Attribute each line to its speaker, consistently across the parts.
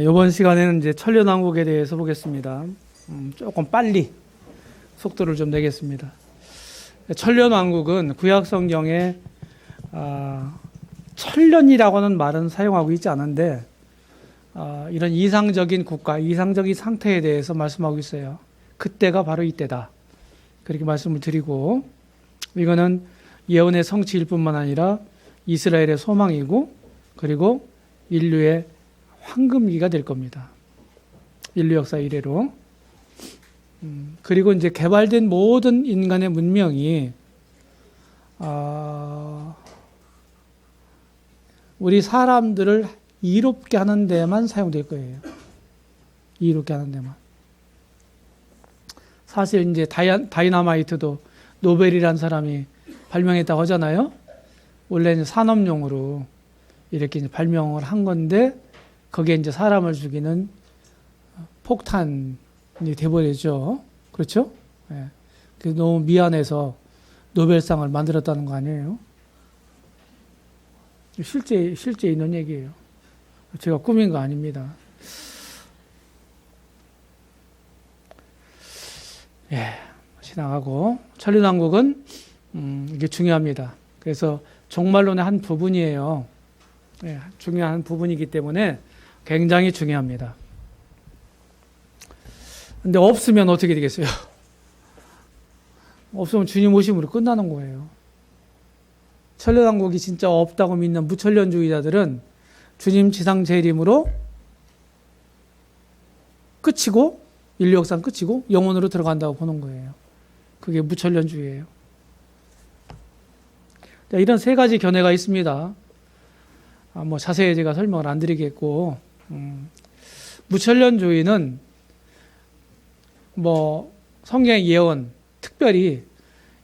Speaker 1: 이번 시간에는 이제 천년왕국에 대해서 보겠습니다. 조금 빨리 속도를 좀 내겠습니다. 천년왕국은 구약 성경에 천년이라고는 말은 사용하고 있지 않은데 이런 이상적인 국가, 이상적인 상태에 대해서 말씀하고 있어요. 그때가 바로 이때다. 그렇게 말씀을 드리고, 이거는 예언의 성취일 뿐만 아니라 이스라엘의 소망이고, 그리고 인류의 황금기가 될 겁니다. 인류 역사 이래로. 그리고 이제 개발된 모든 인간의 문명이 우리 사람들을 이롭게 하는 데만 사용될 거예요. 이롭게 하는 데만. 사실 이제 다이너마이트도 노벨이라는 사람이 발명했다고 하잖아요. 원래는 산업용으로 이렇게 이제 발명을 한 건데, 거기에 이제 사람을 죽이는 폭탄이 돼버리죠. 그렇죠? 예. 그래서 너무 미안해서 노벨상을 만들었다는 거 아니에요? 실제 있는 얘기예요. 제가 꾸민 거 아닙니다. 예, 지나가고 천년왕국은 이게 중요합니다. 그래서 종말론의 한 부분이에요. 예, 중요한 부분이기 때문에 굉장히 중요합니다. 근데 없으면 어떻게 되겠어요? 없으면 주님 오심으로 끝나는 거예요. 천년왕국이 진짜 없다고 믿는 무천년주의자들은 주님 지상 재림으로 끝이고, 인류 역사는 끝이고 영원으로 들어간다고 보는 거예요. 그게 무천년주의예요. 이런 세 가지 견해가 있습니다. 뭐 자세히 제가 설명을 안 드리겠고, 무천년주의는 뭐 성경의 예언, 특별히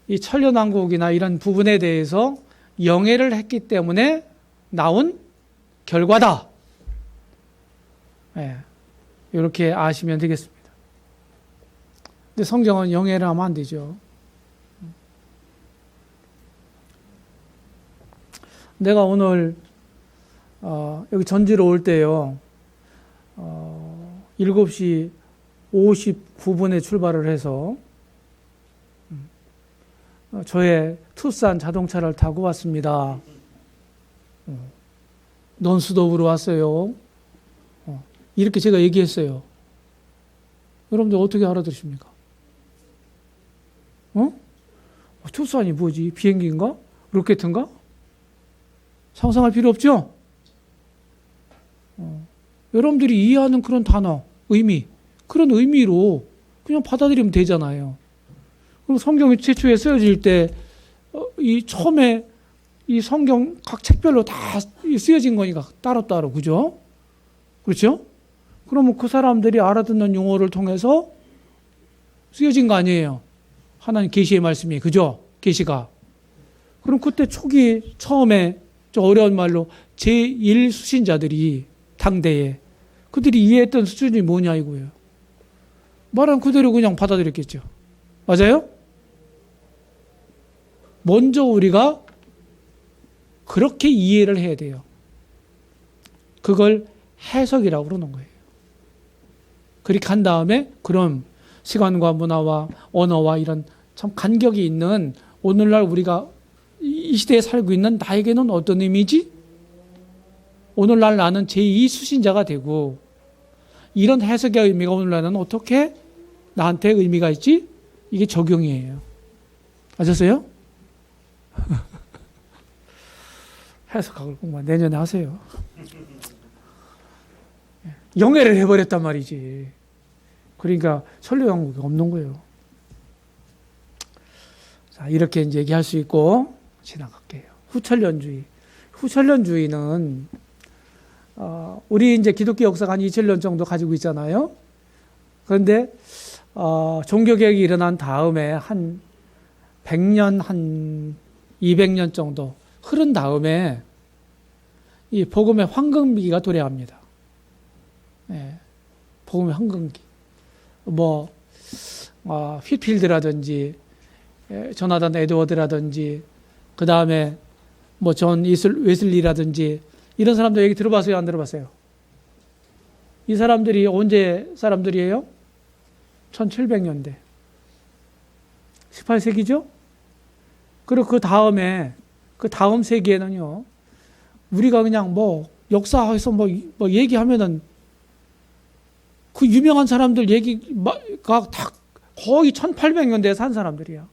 Speaker 1: 이 천년왕국이나 이런 부분에 대해서 영해를 했기 때문에 나온 결과다. 예, 이렇게 아시면 되겠습니다. 근데 성경은 영해를 하면 안 되죠. 내가 오늘 여기 전주로 올 때요, 7시 59분에 출발을 해서 저의 투싼 자동차를 타고 왔습니다. 논스톱으로 왔어요. 이렇게 제가 얘기했어요. 여러분들 어떻게 알아들으십니까? 투싼이 뭐지? 비행기인가? 로켓인가? 상상할 필요 없죠? 여러분들이 이해하는 그런 단어, 의미, 그런 의미로 그냥 받아들이면 되잖아요. 그리고 성경이 최초에 쓰여질 때, 이 처음에 이 성경 각 책별로 다 쓰여진 거니까 따로따로, 그죠? 그렇죠? 그러면 그 사람들이 알아듣는 용어를 통해서 쓰여진 거 아니에요? 하나님 계시의 말씀이, 그죠? 계시가. 그럼 그때 초기, 처음에 좀 어려운 말로 제1 수신자들이 당대에 그들이 이해했던 수준이 뭐냐 이거예요. 말은 그대로 그냥 받아들였겠죠. 맞아요? 먼저 우리가 그렇게 이해를 해야 돼요. 그걸 해석이라고 그러는 거예요. 그렇게 한 다음에 그럼 시간과 문화와 언어와 이런 참 간격이 있는 오늘날 우리가 이 시대에 살고 있는 나에게는 어떤 의미지? 오늘날 나는 제2 수신자가 되고, 이런 해석의 의미가 오늘날은 어떻게 나한테 의미가 있지? 이게 적용이에요. 아셨어요? 해석학을 공부 내년에 하세요. 영해를 해버렸단 말이지. 그러니까 천년왕국이 없는 거예요. 자, 이렇게 이제 얘기할 수 있고 지나갈게요. 후천년주의. 후천년주의는 우리 이제 기독교 역사가 한 2000년 정도 가지고 있잖아요. 그런데 종교개혁이 일어난 다음에 한 100년, 한 200년 정도 흐른 다음에 이 복음의 황금기가 도래합니다. 예, 복음의 황금기. 뭐 휘필드라든지 조나단 에드워드라든지 그 다음에 뭐 존 웨슬리라든지 이런 사람들 얘기 들어봤어요? 안 들어봤어요? 이 사람들이 언제 사람들이에요? 1700년대. 18세기죠? 그리고 그 다음 세기에는요, 우리가 그냥 뭐, 역사에서 뭐 얘기하면은 그 유명한 사람들 얘기가 다 거의 1800년대에 산 사람들이야.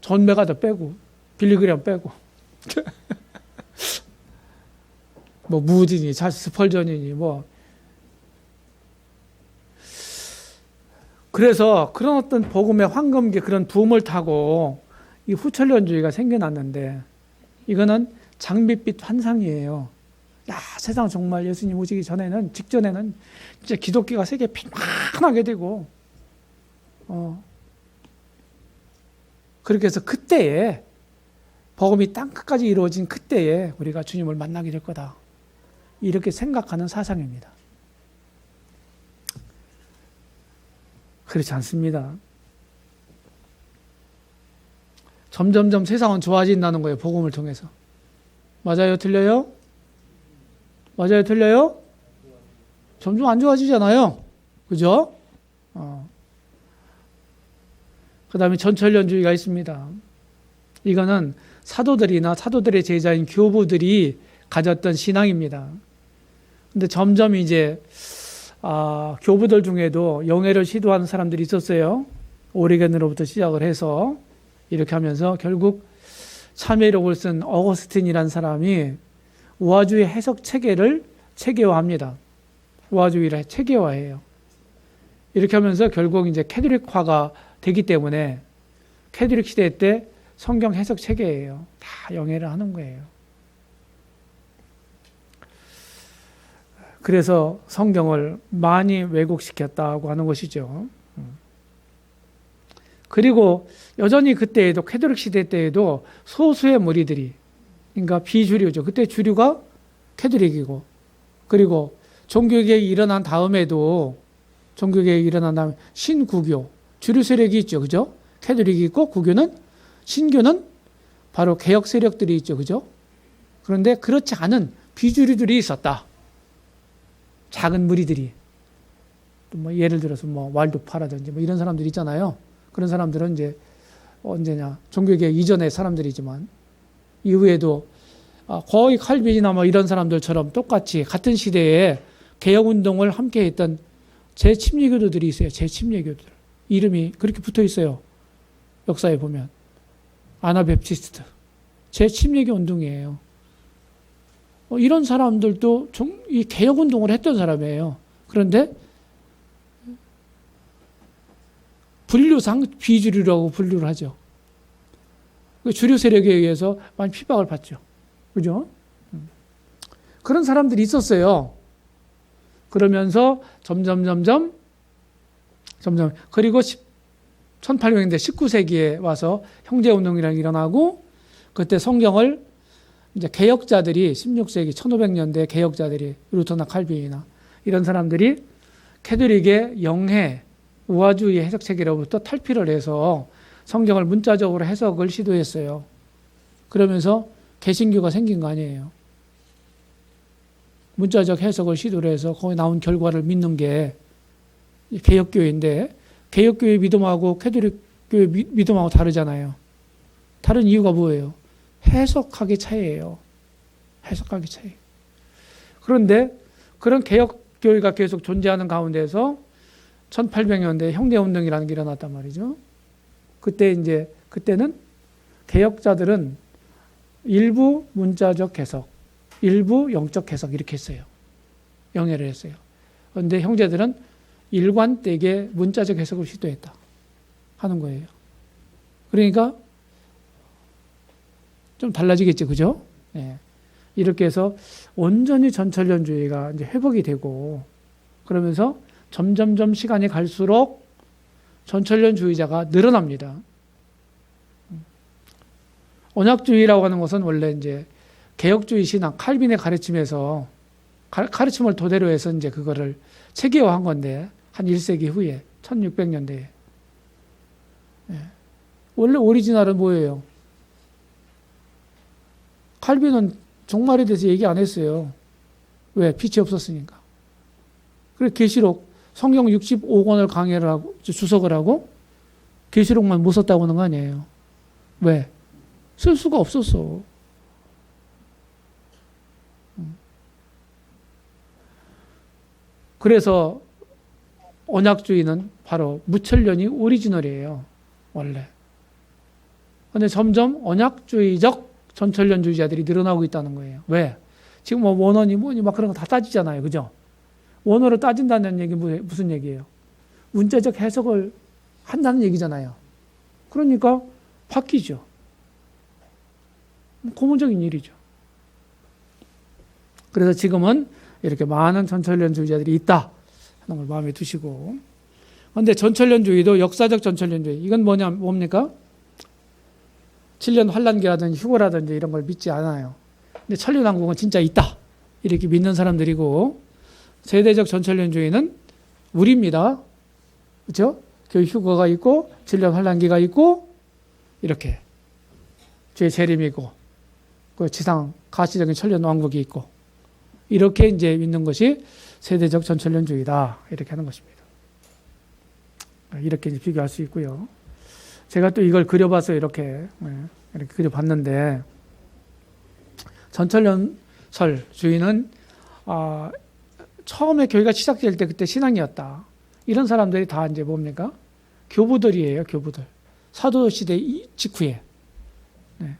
Speaker 1: 존 메가더 빼고, 빌리그램 빼고. 뭐, 무디니, 찰스 스펄전이니, 뭐. 그래서 그런 어떤 복음의 황금기 그런 붐을 타고 이 후천론주의가 생겨났는데, 이거는 장밋빛 환상이에요. 야, 세상 정말 예수님 오시기 직전에는 진짜 기독교가 세계에 빈만하게 되고, 그렇게 해서 그때에, 복음이 땅끝까지 이루어진 그때에 우리가 주님을 만나게 될 거다. 이렇게 생각하는 사상입니다. 그렇지 않습니다. 점점점 세상은 좋아진다는 거예요. 복음을 통해서. 맞아요? 틀려요? 맞아요? 틀려요? 점점 안 좋아지잖아요. 그죠? 그 다음에 전천련주의가 있습니다. 이거는 사도들이나 사도들의 제자인 교부들이 가졌던 신앙입니다. 근데 점점 이제 교부들 중에도 영해를 시도하는 사람들이 있었어요. 오리겐으로부터 시작을 해서 이렇게 하면서 결국 참회록을 쓴 어거스틴이라는 사람이 우화주의 해석 체계를 체계화합니다. 우화주의를 체계화해요. 이렇게 하면서 결국 이제 캐톨릭화가 되기 때문에 캐톨릭 시대 때 성경 해석 체계예요. 다 영해를 하는 거예요. 그래서 성경을 많이 왜곡시켰다고 하는 것이죠. 그리고 여전히 그때에도 캐톨릭 시대 때에도 소수의 무리들이, 그러니까 비주류죠. 그때 주류가 캐톨릭이고, 그리고 종교개혁이 일어난 다음에도 신구교, 주류 세력이 있죠. 그죠? 캐톨릭이 있고 구교는, 신교는 바로 개혁 세력들이 있죠. 그죠? 그런데 그렇지 않은 비주류들이 있었다. 작은 무리들이. 뭐 예를 들어서 왈도파라든지 이런 사람들이 있잖아요. 그런 사람들은 이제 언제냐, 종교개혁 이전의 사람들이지만 이후에도 거의 칼빈이나 이런 사람들처럼 똑같이 같은 시대에 개혁운동을 함께 했던 제침례교도들이 있어요. 제침례교도들. 이름이 그렇게 붙어 있어요. 역사에 보면. 아나베프티스트. 제침례교 운동이에요. 이런 사람들도 이 개혁운동을 했던 사람이에요. 그런데 분류상 비주류라고 분류를 하죠. 주류 세력에 의해서 많이 핍박을 받죠. 그죠? 그런 사람들이 있었어요. 그러면서 점점 그리고 1800년대 19세기에 와서 형제운동이라는 게 일어나고, 그때 성경을 이제 개혁자들이 16세기 1500년대 개혁자들이 루터나 칼빈이나 이런 사람들이 캐톨릭의 영해 우화주의 해석 체계로부터 탈피를 해서 성경을 문자적으로 해석을 시도했어요. 그러면서 개신교가 생긴 거 아니에요. 문자적 해석을 시도를 해서 거기 나온 결과를 믿는 게 개혁교회인데, 개혁교회 믿음하고 캐톨릭교회 믿음하고 다르잖아요. 다른 이유가 뭐예요? 해석학의 차이예요. 해석학의 차이. 그런데 그런 개혁교회가 계속 존재하는 가운데서 1800년대 형제운동이라는 게 일어났단 말이죠. 그때는 개혁자들은 일부 문자적 해석, 일부 영적 해석 이렇게 했어요. 영해를 했어요. 그런데 형제들은 일관되게 문자적 해석을 시도했다 하는 거예요. 그러니까 좀 달라지겠죠, 그죠? 네. 이렇게 해서 온전히 전천련주의가 이제 회복이 되고, 그러면서 점점점 시간이 갈수록 전천련주의자가 늘어납니다. 언약주의라고 하는 것은 원래 이제 개혁주의 신앙, 칼빈의 가르침에서 가르침을 토대로 해서 이제 그거를 체계화한 건데, 한 1세기 후에 1600년대에. 원래 오리지널은 뭐예요? 칼빈은 종말에 대해서 얘기 안 했어요. 왜? 빛이 없었으니까. 그래서 계시록 성경 65권을 강해를 하고 주석을 하고 계시록만 못 썼다고 하는 거 아니에요. 왜? 쓸 수가 없었어. 그래서 언약주의는 바로 무천년이 오리지널이에요. 원래. 근데 점점 언약주의적 전천년주의자들이 늘어나고 있다는 거예요. 왜? 지금 뭐 원어니 뭐니 막 그런 거 다 따지잖아요. 그죠? 원어를 따진다는 얘기 무슨 얘기예요? 문자적 해석을 한다는 얘기잖아요. 그러니까 바뀌죠. 고무적인 일이죠. 그래서 지금은 이렇게 많은 전천년주의자들이 있다 하는 걸 마음에 두시고. 그런데 전천년주의도 역사적 전천년주의, 이건 뭡니까? 7년 환란기라든지 휴거라든지 이런 걸 믿지 않아요. 근데 천년왕국은 진짜 있다 이렇게 믿는 사람들이고, 세대적 전천년주의는 우리입니다. 그렇죠? 그 휴거가 있고 7년 환란기가 있고 이렇게 죄 재림이고 그 지상 가시적인 천년왕국이 있고, 이렇게 이제 믿는 것이 세대적 전천년주의다 이렇게 하는 것입니다. 이렇게 이제 비교할 수 있고요. 제가 또 이걸 그려봐서 이렇게 그려봤는데, 전천년설주의는 처음에 교회가 시작될 때 그때 신앙이었다. 이런 사람들이 다 이제 뭡니까? 교부들이에요, 교부들. 사도시대 직후에. 네.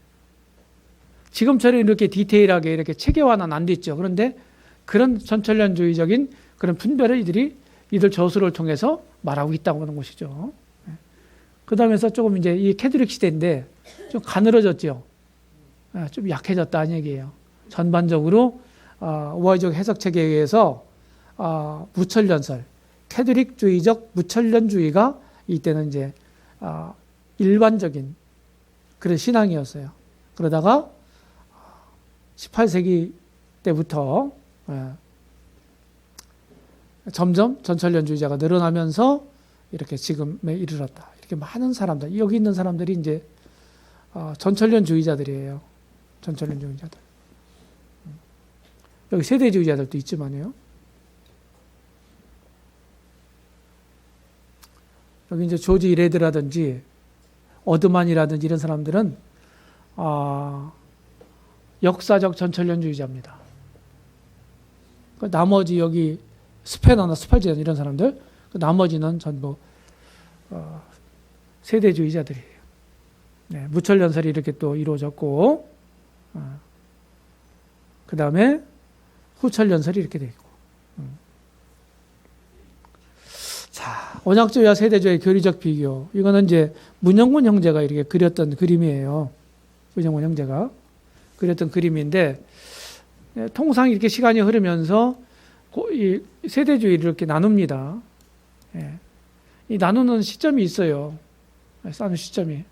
Speaker 1: 지금처럼 이렇게 디테일하게 이렇게 체계화는 안 됐죠. 그런데 그런 전천년주의적인 그런 분별을 이들 저수를 통해서 말하고 있다고 하는 것이죠. 네. 그 다음에서 조금 이제 이 캐톨릭 시대인데 좀 가늘어졌죠. 좀 약해졌다는 얘기예요. 전반적으로 우화적 해석 체계에 의해서 무천년설, 캐톨릭주의적 무천년주의가 이때는 이제 일반적인 그런 신앙이었어요. 그러다가 18세기 때부터 점점 전천년주의자가 늘어나면서 이렇게 지금에 이르렀다. 이렇게 많은 사람들, 여기 있는 사람들이 이제 전천년주의자들이에요. 전천년주의자들. 여기 세대주의자들도 있지만요. 여기 이제 조지 이레드라든지 어드만이라든지 이런 사람들은 역사적 전천년주의자입니다. 나머지 여기 스페너나 스팔지안 이런 사람들, 나머지는 전부 세대주의자들이에요. 네, 무천년설이 이렇게 또 이루어졌고, 그 다음에 후천년설이 이렇게 되어 있고. 자, 언약주의와 세대주의의 교리적 비교. 이거는 이제 문영곤 형제가 이렇게 그렸던 그림이에요. 문영곤 형제가 그렸던 그림인데, 통상 이렇게 시간이 흐르면서 이 세대주의를 이렇게 나눕니다. 이 나누는 시점이 있어요. 나누는 시점이.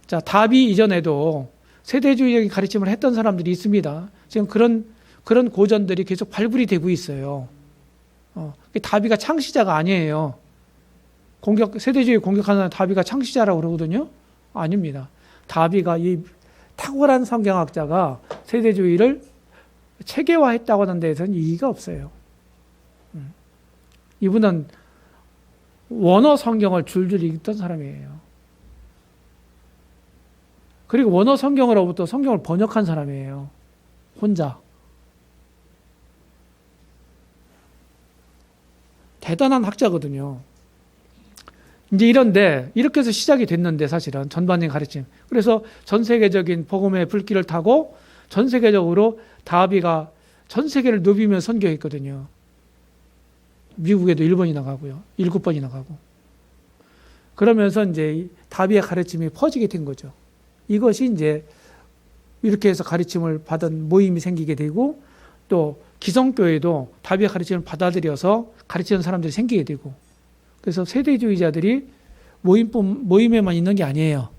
Speaker 1: 자, 다비 이전에도 세대주의적인 가르침을 했던 사람들이 있습니다. 지금 그런 고전들이 계속 발굴이 되고 있어요. 다비가 창시자가 아니에요. 세대주의 공격하는 다비가 창시자라고 그러거든요. 아닙니다. 다비가 이 탁월한 성경학자가 세대주의를 체계화했다고 하는 데에서는 이의가 없어요. 이분은 원어 성경을 줄줄이 읽던 사람이에요. 그리고 원어 성경으로부터 성경을 번역한 사람이에요. 혼자. 대단한 학자거든요. 이제 이렇게 해서 시작이 됐는데 사실은 전반적인 가르침. 그래서 전 세계적인 복음의 불길을 타고 전 세계적으로 다비가 전 세계를 누비며 선교했거든요. 미국에도 1번이 나가고요. 7번이 나가고. 그러면서 이제 다비의 가르침이 퍼지게 된 거죠. 이것이 이제 이렇게 해서 가르침을 받은 모임이 생기게 되고, 또 기성교회도 다비의 가르침을 받아들여서 가르치는 사람들이 생기게 되고, 그래서 세대주의자들이 모임에만 있는 게 아니에요.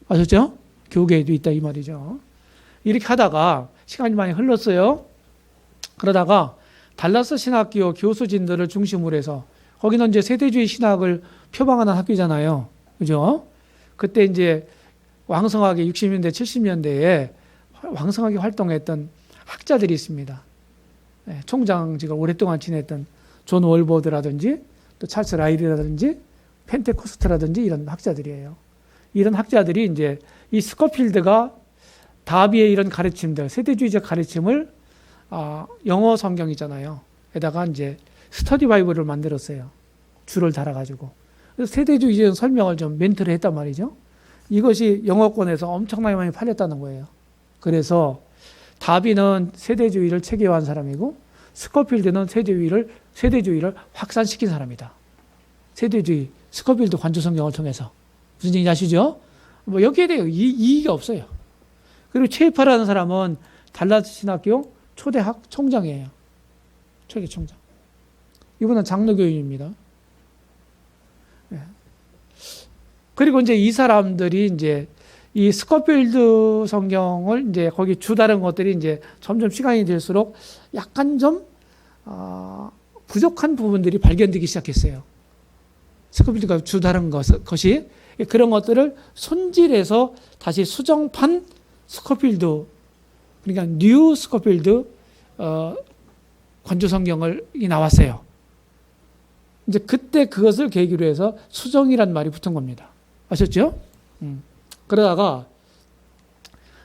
Speaker 1: 아셨죠? 교계에도 있다 이 말이죠. 이렇게 하다가 시간이 많이 흘렀어요. 그러다가 달라스 신학교 교수진들을 중심으로 해서, 거기는 이제 세대주의 신학을 표방하는 학교잖아요. 그죠? 그때 이제 왕성하게 60년대, 70년대에 왕성하게 활동했던 학자들이 있습니다. 총장직을 오랫동안 지냈던 존 월버드라든지 또 찰스 라일이라든지 펜테코스트라든지 이런 학자들이에요. 이런 학자들이 이제 이 스코필드가 다비의 이런 가르침들, 세대주의적 가르침을 영어 성경이잖아요. 에다가 이제 스터디 바이블을 만들었어요. 줄을 달아가지고. 그래서 세대주의적 설명을 좀 멘트를 했단 말이죠. 이것이 영어권에서 엄청나게 많이 팔렸다는 거예요. 그래서 다비는 세대주의를 체계화한 사람이고 스코필드는 세대주의를 확산시킨 사람이다. 세대주의, 스코필드 관조성경을 통해서. 무슨 얘기인지 아시죠? 뭐 여기에 대해 이의가 없어요. 그리고 체이파라는 사람은 달라스 신학교 초대학 총장이에요. 초대 총장. 이분은 장로교인입니다. 그리고 이제 이 사람들이 이제 이 스코필드 성경을 이제 거기 주다른 것들이 이제 점점 시간이 될수록 약간 좀 부족한 부분들이 발견되기 시작했어요. 스코필드가 주다른 것이 그런 것들을 손질해서 다시 수정판 스코필드, 그러니까 뉴 스코필드 관조성경이 나왔어요. 이제 그때 그것을 계기로 해서 수정이란 말이 붙은 겁니다. 아셨죠? 그러다가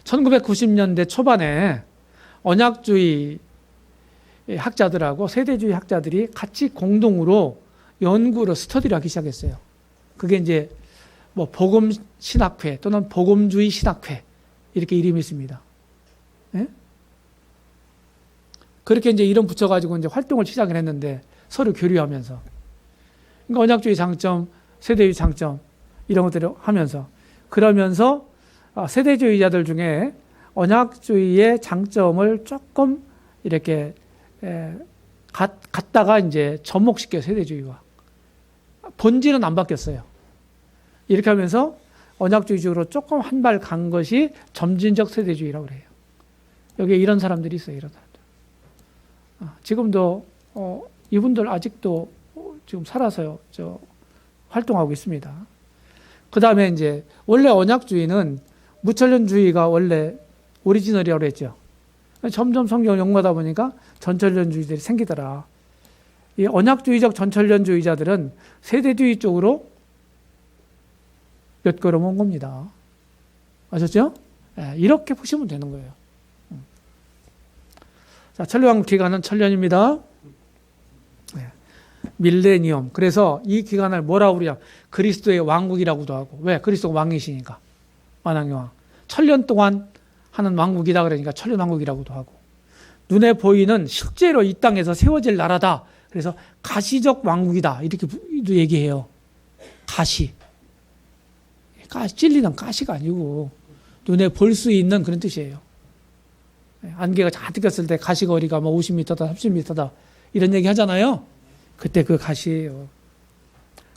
Speaker 1: 1990년대 초반에 언약주의 학자들하고 세대주의 학자들이 같이 공동으로 연구를 스터디를 하기 시작했어요. 그게 이제 뭐 복음 신학회 또는 복음주의 신학회 이렇게 이름이 있습니다. 예? 그렇게 이제 이름 붙여가지고 이제 활동을 시작을 했는데 서로 교류하면서, 그러니까 언약주의 장점, 세대주의 장점 이런 것들을 하면서, 그러면서 세대주의자들 중에 언약주의의 장점을 조금 이렇게 갖다가 이제 접목시켜 세대주의와 본질은 안 바뀌었어요. 이렇게 하면서 언약주의적으로 조금 한 발 간 것이 점진적 세대주의라고 그래요. 여기에 이런 사람들이 있어요. 이런 사람들. 지금도 이분들 아직도 지금 살아서요. 활동하고 있습니다. 그 다음에 이제 원래 언약주의는 무천년주의가 원래 오리지널이라고 했죠. 점점 성경을 연구하다 보니까 전천년주의들이 생기더라. 이 언약주의적 전천년주의자들은 세대주의 쪽으로 몇 걸음 온 겁니다. 아셨죠? 이렇게 보시면 되는 거예요. 자, 천년왕국 기간은 천년입니다. 밀레니엄. 그래서 이 기간을 뭐라고 그러냐? 그리스도의 왕국이라고도 하고. 왜? 그리스도가 왕이시니까. 만왕의 왕. 천년 동안 하는 왕국이다 그러니까 천년왕국이라고도 하고. 눈에 보이는 실제로 이 땅에서 세워질 나라다. 그래서 가시적 왕국이다. 이렇게 얘기해요. 가시. 찔리는 가시가 아니고 눈에 볼 수 있는 그런 뜻이에요. 안개가 잔뜩 꼈을 때 가시거리가 뭐 50m다, 30m다 이런 얘기 하잖아요. 그때 그 가시예요.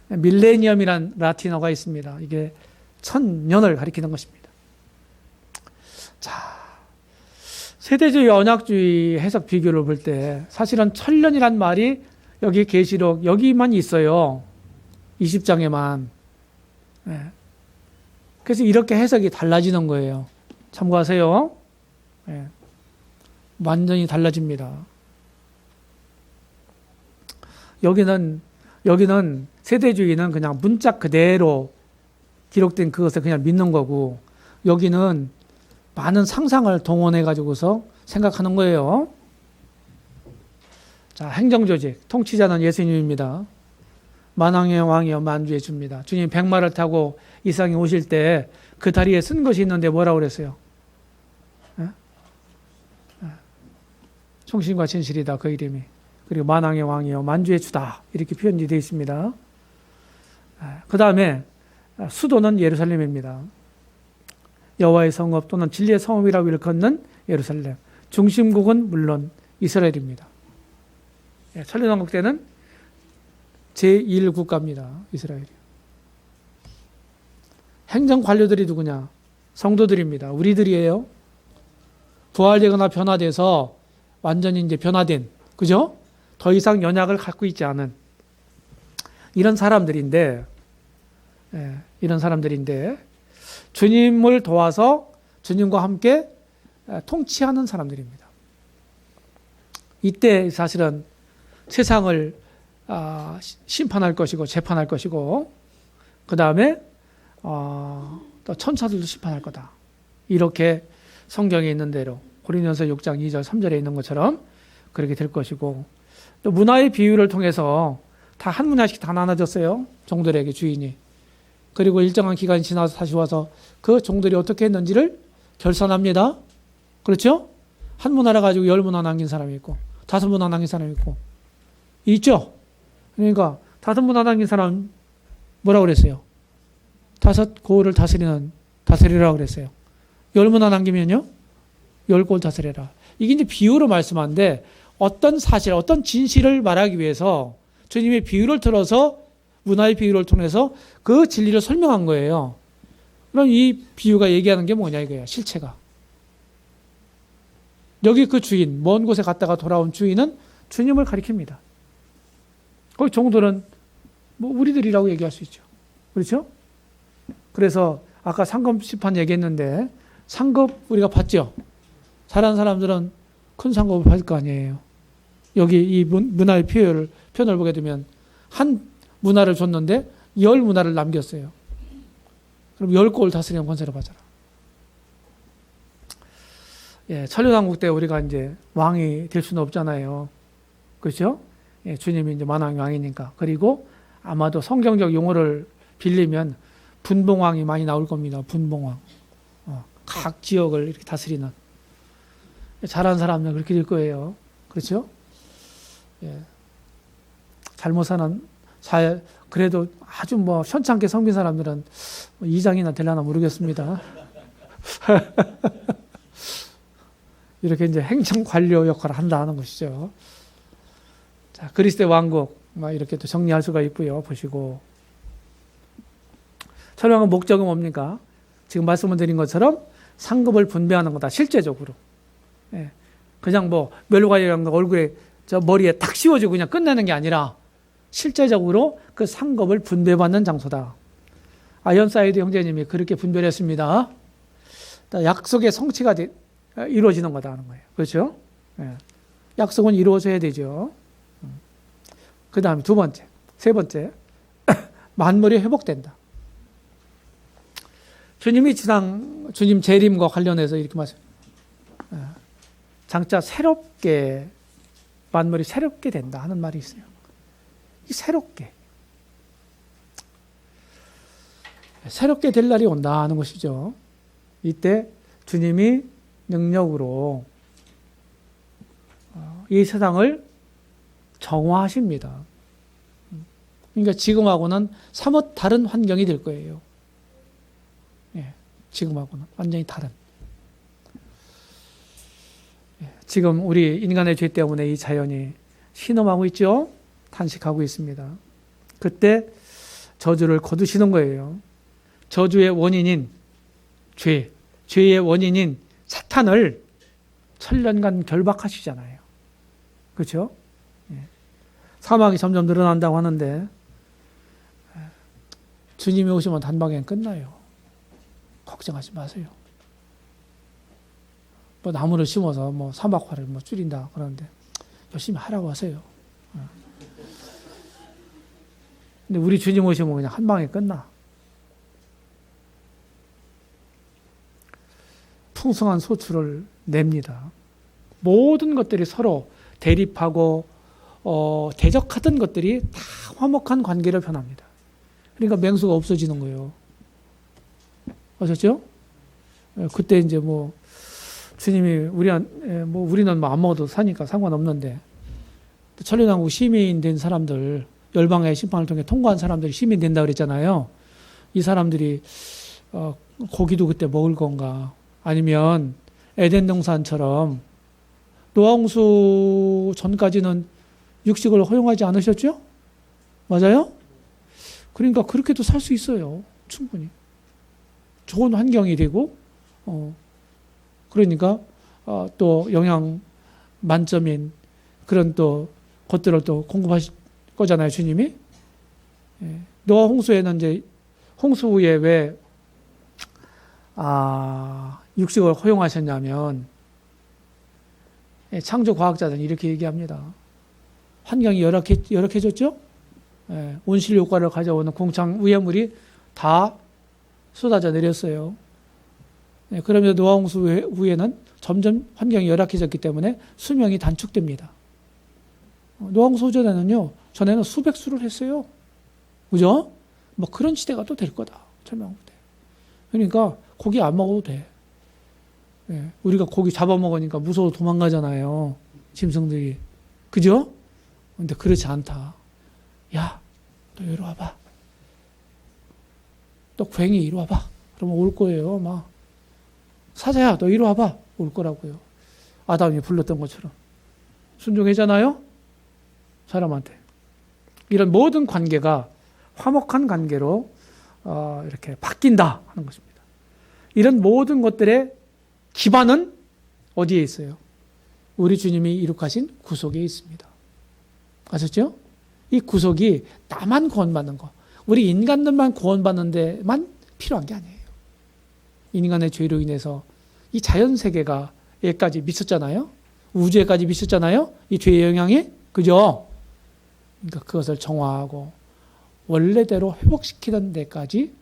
Speaker 1: 밀레니엄이란 라틴어가 있습니다. 이게 천년을 가리키는 것입니다. 자, 세대주의, 언약주의 해석 비교를 볼 때 사실은 천년이란 말이 여기 계시록 여기만 있어요. 20장에만. 그래서 이렇게 해석이 달라지는 거예요. 참고하세요. 완전히 달라집니다. 여기는 세대주의는 그냥 문자 그대로 기록된 그것을 그냥 믿는 거고, 여기는 많은 상상을 동원해 가지고서 생각하는 거예요. 자, 행정조직 통치자는 예수님입니다. 만왕의 왕이여 만주의 주입니다. 주님 백마를 타고 이 세상에 오실 때 그 다리에 쓴 것이 있는데 뭐라고 그랬어요?忠신과 진실이다, 그 이름이. 그리고 만왕의 왕이여 만주의 주다, 이렇게 표현이 되어 있습니다. 그 다음에 수도는 예루살렘입니다. 여호와의 성읍 또는 진리의 성읍이라고 일컫는 예루살렘. 중심국은 물론 이스라엘입니다. 천년왕국 때는 제1국가입니다. 이스라엘이. 행정 관료들이 누구냐? 성도들입니다. 우리들이에요. 부활되거나 변화돼서 완전히 이제 변화된, 그죠? 더 이상 연약을 갖고 있지 않은 이런 사람들인데, 주님을 도와서 주님과 함께 통치하는 사람들입니다. 이때 사실은 세상을 심판할 것이고 재판할 것이고 그 다음에 또 천사들도 심판할 거다. 이렇게 성경에 있는 대로 고린도전서 6장 2절 3절에 있는 것처럼 그렇게 될 것이고 또 문화의 비유를 통해서 다 한 문화씩 다 나눠졌어요. 종들에게 주인이. 그리고 일정한 기간이 지나서 다시 와서 그 종들이 어떻게 했는지를 결산합니다. 그렇죠? 한 문화라 가지고 10문화 남긴 사람이 있고 5문화 남긴 사람이 있고 있죠? 그러니까 5문화 남긴 사람 뭐라고 그랬어요? 5고을을 다스리라고 그랬어요. 10문화 남기면요? 10고을 다스리라. 이게 이제 비유로 말씀하는데 어떤 사실, 어떤 진실을 말하기 위해서 주님의 비유를 들어서 문화의 비유를 통해서 그 진리를 설명한 거예요. 그럼 이 비유가 얘기하는 게 뭐냐 이거예요. 실체가. 여기 그 주인, 먼 곳에 갔다가 돌아온 주인은 주님을 가리킵니다. 거기 종들은 뭐 우리들이라고 얘기할 수 있죠. 그렇죠? 그래서 아까 상급 심판 얘기했는데 상급 우리가 받죠. 잘하는 사람들은 큰 상급을 받을 거 아니에요. 여기 이 문화의 표현을 보게 되면 한 문화를 줬는데 10문화를 남겼어요. 그럼 10골 다스리는 권세를 받아라. 예, 천년왕국 때 우리가 이제 왕이 될 수는 없잖아요. 그렇죠? 예, 주님이 이제 만왕 왕이니까. 그리고 아마도 성경적 용어를 빌리면 분봉왕이 많이 나올 겁니다. 분봉왕. 각 지역을 이렇게 다스리는. 잘하는 사람은 그렇게 될 거예요. 그렇죠? 예. 잘못 사는, 그래도 아주 뭐 현찮게 섬긴 사람들은 이장이나 되려나 모르겠습니다. 이렇게 이제 행정관료 역할을 한다 하는 것이죠. 자, 그리스도의 왕국, 막 이렇게 또 정리할 수가 있고요. 보시고. 천왕의 목적은 뭡니까? 지금 말씀을 드린 것처럼 상급을 분배하는 거다, 실제적으로. 예. 그냥 뭐, 멸관이라는 거 얼굴에, 저 머리에 탁 씌워주고 그냥 끝내는 게 아니라, 실제적으로 그 상급을 분배받는 장소다. 아이언사이드 형제님이 그렇게 분별을 했습니다. 약속의 성취가 이루어지는 거다 하는 거예요. 그렇죠? 예. 약속은 이루어져야 되죠. 그 다음에 두 번째, 세 번째, 만물이 회복된다. 주님 재림과 관련해서 이렇게 말씀합니다. 장차 새롭게, 만물이 새롭게 된다 하는 말이 있어요. 이 새롭게 될 날이 온다 하는 것이죠. 이때 주님이 능력으로 이 세상을 정화하십니다. 그러니까 지금하고는 사뭇 다른 환경이 될 거예요. 예, 지금하고는 완전히 다른. 예, 지금 우리 인간의 죄 때문에 이 자연이 신음하고 있죠. 탄식하고 있습니다. 그때 저주를 거두시는 거예요. 저주의 원인인 죄의 원인인 사탄을 천년간 결박하시잖아요. 그렇죠? 예. 사망이 점점 늘어난다고 하는데 주님이 오시면 단방에 끝나요. 걱정하지 마세요. 뭐 나무를 심어서 뭐 사막화를 뭐 줄인다 그러는데 열심히 하라고 하세요. 근데 우리 주님 오시면 그냥 한 방에 끝나. 풍성한 소출을 냅니다. 모든 것들이 서로 대립하고 대적하던 것들이 다 화목한 관계로 변합니다. 그러니까 맹수가 없어지는 거예요. 아셨죠? 그때 이제 뭐 주님이 우리는 뭐 안 먹어도 사니까 상관없는데 천년왕국 시민 된 사람들, 열방의 심판을 통해 통과한 사람들이 시민 된다 그랬잖아요. 이 사람들이 고기도 그때 먹을 건가? 아니면 에덴 동산처럼 노아홍수 전까지는 육식을 허용하지 않으셨죠? 맞아요? 그러니까 그렇게도 살 수 있어요. 충분히. 좋은 환경이 되고, 그러니까 또 영양 만점인 그런 또 것들을 또 공급하실 거잖아요, 주님이. 예. 노아 홍수에는 이제 홍수 후에 왜 육식을 허용하셨냐면 예, 창조 과학자들은 이렇게 얘기합니다. 환경이 열악해졌죠? 예, 온실 효과를 가져오는 공창 오염물이 다 쏟아져 내렸어요. 예, 그러면서 노화홍수 후에는 점점 환경이 열악해졌기 때문에 수명이 단축됩니다. 노화홍수 전에는 수백 수를 했어요. 그죠? 뭐 그런 시대가 또 될 거다. 설명하고 돼. 그러니까 고기 안 먹어도 돼. 예, 우리가 고기 잡아먹으니까 무서워 도망가잖아요. 짐승들이. 그죠? 근데 그렇지 않다. 야, 너 이리 와봐. 또 괭이 이리 와봐. 그러면 올 거예요. 막 사자야, 너 이리 와봐. 올 거라고요. 아담이 불렀던 것처럼. 순종했잖아요? 사람한테. 이런 모든 관계가 화목한 관계로 이렇게 바뀐다 하는 것입니다. 이런 모든 것들의 기반은 어디에 있어요? 우리 주님이 이룩하신 구속에 있습니다. 아셨죠? 이 구속이 나만 구원받는 거, 우리 인간들만 구원받는 데만 필요한 게 아니에요. 인간의 죄로 인해서 이 자연세계가 여기까지 미쳤잖아요. 우주에까지 미쳤잖아요. 이 죄의 영향이. 그죠? 그러니까 그것을 정화하고 원래대로 회복시키는 데까지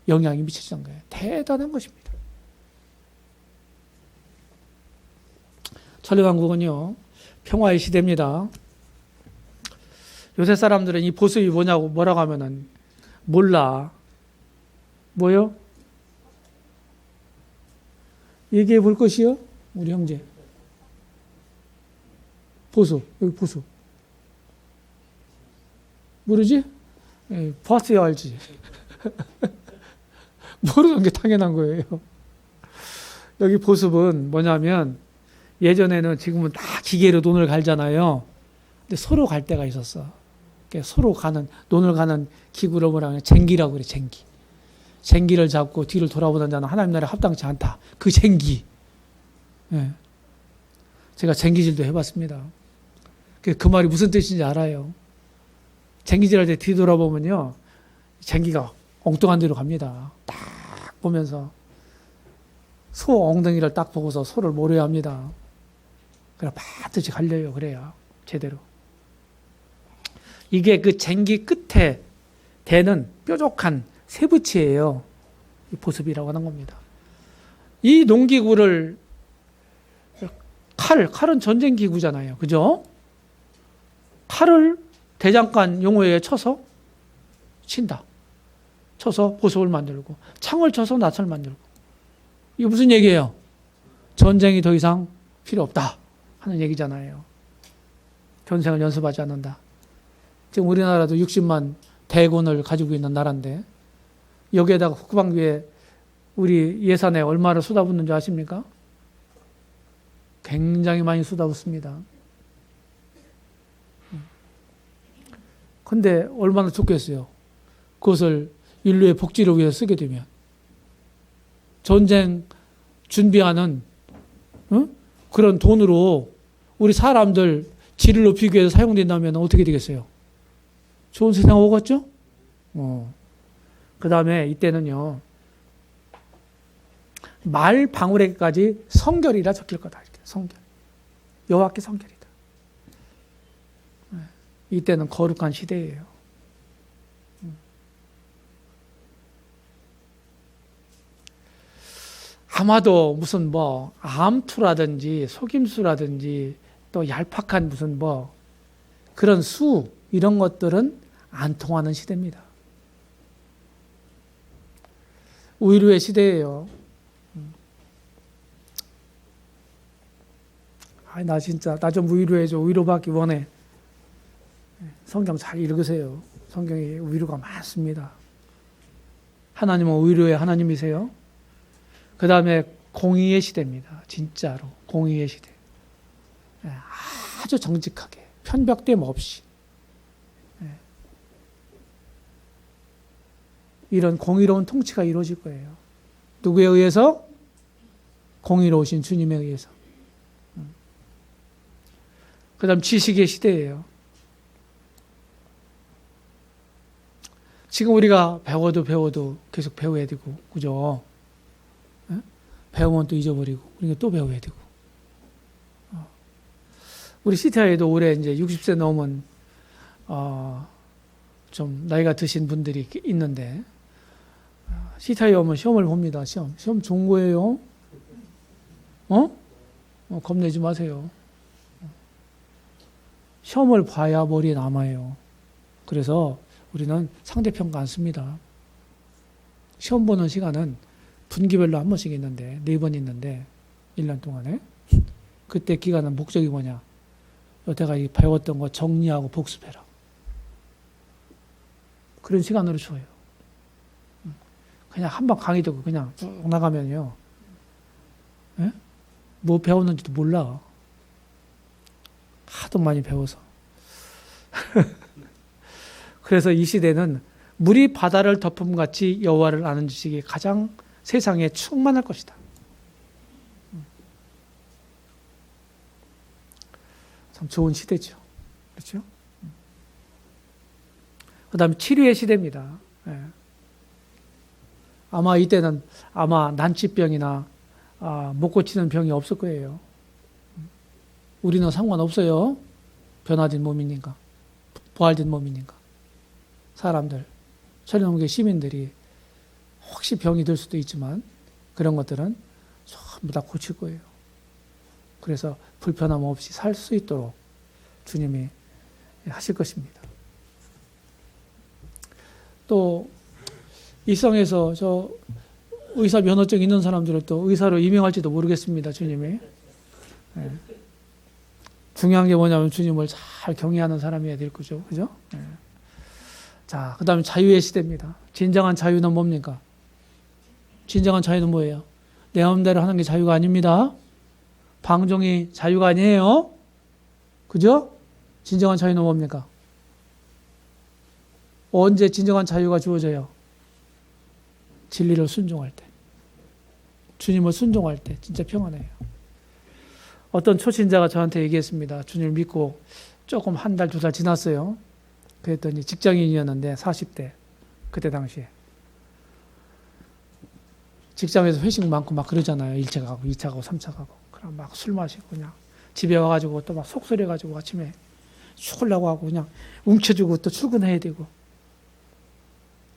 Speaker 1: 영향이 미치는 거예요. 대단한 것입니다. 천리왕국은요, 평화의 시대입니다. 요새 사람들은 이 보습이 뭐라고 하면은 몰라. 뭐요? 얘기해 볼 것이요? 우리 형제. 보수. 여기 보수. 모르지? 예, 봤어야 알지. 모르는 게 당연한 거예요. 여기 보습은 뭐냐면 예전에는 지금은 다 기계로 논을 갈잖아요. 근데 서로 갈 때가 있었어. 서로 논을 가는 기구를 뭐라 하냐. 쟁기라고 그래, 쟁기. 쟁기를 잡고 뒤를 돌아보는 자는 하나님 나라에 합당치 않다. 그 쟁기. 예. 제가 쟁기질도 해봤습니다. 그 말이 무슨 뜻인지 알아요. 쟁기질 할 때 뒤돌아보면요, 쟁기가 엉뚱한 데로 갑니다. 딱 보면서 소 엉덩이를 딱 보고서 소를 모려야 합니다. 그래 반드시 갈려요. 그래야 제대로. 이게 그 쟁기 끝에 대는 뾰족한 쇠붙이에요. 이 보습이라고 하는 겁니다. 이 농기구를 칼은 전쟁 기구잖아요. 그죠? 칼을 대장간 용어에 쳐서 친다. 쳐서 보습을 만들고, 창을 쳐서 낫을 만들고. 이게 무슨 얘기예요? 전쟁이 더 이상 필요 없다 하는 얘기잖아요. 전쟁을 연습하지 않는다. 지금 우리나라도 60만 대군을 가지고 있는 나라인데 여기에다가 국방비에 우리 예산에 얼마를 쏟아붓는지 아십니까? 굉장히 많이 쏟아붓습니다. 근데 얼마나 좋겠어요. 그것을 인류의 복지를 위해서 쓰게 되면. 전쟁 준비하는 그런 돈으로 우리 사람들 질을 높이기 위해서 사용된다면 어떻게 되겠어요? 좋은 세상 오겠죠? 그 다음에 이때는요, 말 방울에까지 성결이라 적힐 거다. 이렇게 성결. 여호와께 성결이다. 이때는 거룩한 시대예요. 아마도 무슨 암투라든지 속임수라든지 또 얄팍한 무슨 그런 수 이런 것들은 안 통하는 시대입니다. 우위로의 시대예요. 나 진짜 나 좀 우위로해줘. 우위로받기 원해. 성경 잘 읽으세요. 성경에 우위로가 많습니다. 하나님은 우위로의 하나님이세요. 그 다음에 공의의 시대입니다. 진짜로 공의의 시대. 아주 정직하게 편벽됨 없이 이런 공의로운 통치가 이루어질 거예요. 누구에 의해서? 공의로우신 주님에 의해서. 그 다음 지식의 시대예요. 지금 우리가 배워도 계속 배워야 되고, 그죠? 배우면 또 잊어버리고, 그러니까 또 배워야 되고. 우리 시티아에도 올해 이제 60세 넘은 좀 나이가 드신 분들이 있는데 시타에 오면 시험을 봅니다. 시험 좋은 거예요. 겁내지 마세요. 시험을 봐야 머리에 남아요. 그래서 우리는 상대평가 안 씁니다. 시험 보는 시간은 분기별로 한 번씩 있는데 4번 있는데 1년 동안에 그때 기간은 목적이 뭐냐? 여태가 배웠던 거 정리하고 복습해라. 그런 시간으로 줘요. 그냥 한 번 강의 듣고 그냥 쭉 나가면요. 예? 뭐 배웠는지도 몰라. 하도 많이 배워서. 그래서 이 시대는 물이 바다를 덮음같이 여호와를 아는 지식이 가장 세상에 충만할 것이다. 참 좋은 시대죠. 그렇죠? 그 다음에 치료의 시대입니다. 예. 아마 이때는 난치병이나 못 고치는 병이 없을 거예요. 우리는 상관없어요. 변화된 몸이니까. 부활된 몸이니까. 사람들, 천연계 시민들이 혹시 병이 들 수도 있지만 그런 것들은 전부 다 고칠 거예요. 그래서 불편함 없이 살 수 있도록 주님이 하실 것입니다. 또 일상에서 저 의사 면허증 있는 사람들을 또 의사로 임명할지도 모르겠습니다. 주님이. 네. 중요한 게 뭐냐면 주님을 잘 경외하는 사람이어야 될 거죠. 그죠? 네. 자, 그 다음에 자유의 시대입니다. 진정한 자유는 뭡니까? 진정한 자유는 뭐예요? 내 마음대로 하는 게 자유가 아닙니다. 방종이 자유가 아니에요. 그죠? 진정한 자유는 뭡니까? 언제 진정한 자유가 주어져요? 진리를 순종할 때. 주님을 순종할 때 진짜 평안해요. 어떤 초신자가 저한테 얘기했습니다. 주님을 믿고 조금 한 달, 2달 지났어요. 그랬더니 직장인이었는데 40대 그때 당시에 직장에서 회식 많고 막 그러잖아요. 1차 가고 2차 가고 3차 가고 그럼 막 술 마시고 그냥 집에 와가지고 또 막 속쓰려가지고 아침에 죽으려고 하고 그냥 웅켜주고 또 출근해야 되고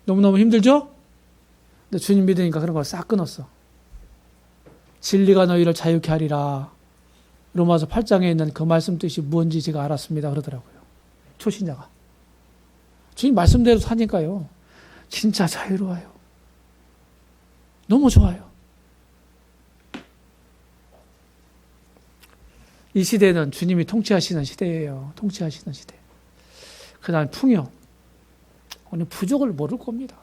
Speaker 1: 너무너무 힘들죠? 근데 주님 믿으니까 그런 걸 싹 끊었어. 진리가 너희를 자유케 하리라. 로마서 8장에 있는 그 말씀 뜻이 뭔지 제가 알았습니다. 그러더라고요. 초신자가. 주님 말씀대로 사니까요. 진짜 자유로워요. 너무 좋아요. 이 시대는 주님이 통치하시는 시대예요. 통치하시는 시대. 그 다음에 풍요. 오늘 부족을 모를 겁니다.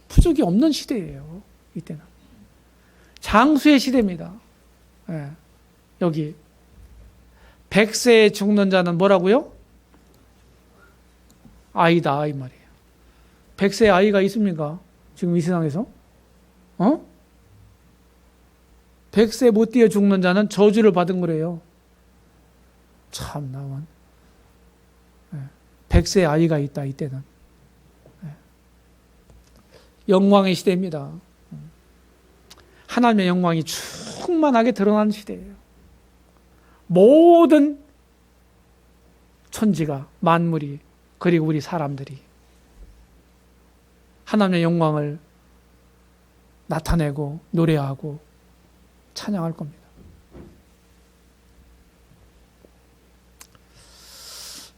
Speaker 1: 부족이 없는 시대예요. 이때는. 장수의 시대입니다. 예. 여기 100세에 죽는 자는 뭐라고요? 아이다 이 말이에요. 100세 아이가 있습니까? 지금 이 세상에서? 100세 못 뛰어 죽는 자는 저주를 받은 거래요. 참 나만. 100세 아이가 있다 이때는. 영광의 시대입니다. 하나님의 영광이 충만하게 드러나는 시대예요. 모든 천지가 만물이 그리고 우리 사람들이 하나님의 영광을 나타내고 노래하고 찬양할 겁니다.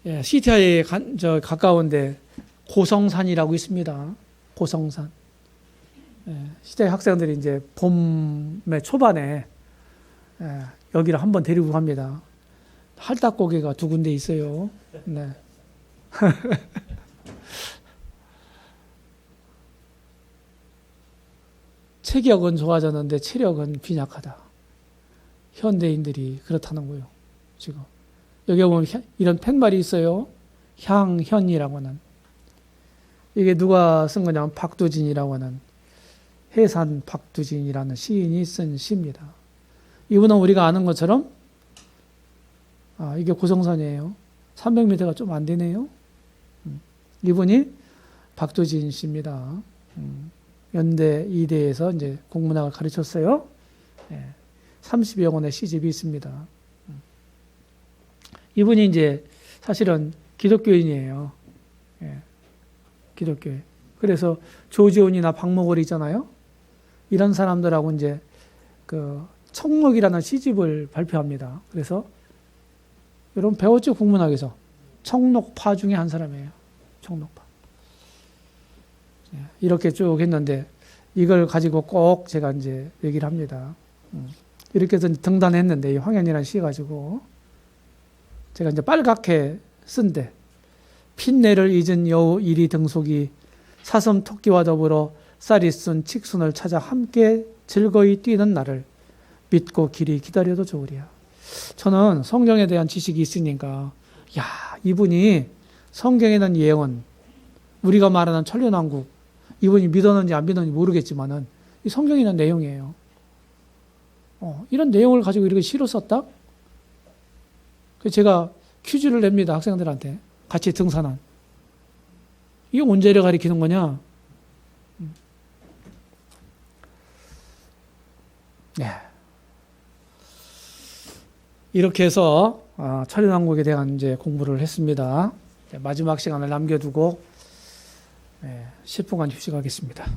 Speaker 1: 예, 시티아에 가까운데 고성산이라고 있습니다. 고성산. 예, 시티아 학생들이 이제 봄의 초반에 여기를 한번 데리고 갑니다. 할딱고개가 2군데 있어요. 네. 체격은 좋아졌는데 체력은 빈약하다. 현대인들이 그렇다는 거예요. 지금 여기 보면 이런 팻말이 있어요. 향현이라고 하는. 이게 누가 쓴 거냐면 박두진이라고 하는 해산 박두진이라는 시인이 쓴 시입니다. 이분은 우리가 아는 것처럼 이게 고성산이에요. 300m가 좀 안 되네요. 이분이 박두진 씨입니다. 연대, 이대에서 이제 국문학을 가르쳤어요. 30여 권의 시집이 있습니다. 이분이 이제 사실은 기독교인이에요. 예, 기독교인. 그래서 조지온이나 박목월 있잖아요. 이런 사람들하고 이제 그 청록이라는 시집을 발표합니다. 그래서 여러분 배웠죠? 국문학에서. 청록파 중에 한 사람이에요. 청록파. 예, 이렇게 쭉 했는데 이걸 가지고 꼭 제가 이제 얘기를 합니다. 이렇게 해서 등단했는데 이 황현이라는 시 가지고 제가 이제 빨갛게 쓴데 핀내를 잊은 여우 이리 등속이 사슴 토끼와 더불어 쌀이 쓴 칙순을 찾아 함께 즐거이 뛰는 날을 믿고 길이 기다려도 좋으리야. 저는 성경에 대한 지식이 있으니까 야, 이분이 성경에 대한 예언, 우리가 말하는 천년왕국, 이분이 믿었는지 안 믿었는지 모르겠지만은 이 성경에 있는 내용이에요. 이런 내용을 가지고 이렇게 시로 썼다? 그래서 제가 퀴즈를 냅니다. 학생들한테. 같이 등산한. 이게 언제를 가리키는 거냐? 네. 이렇게 해서 천년왕국에 대한 이제 공부를 했습니다. 마지막 시간을 남겨두고 10분간 휴식하겠습니다.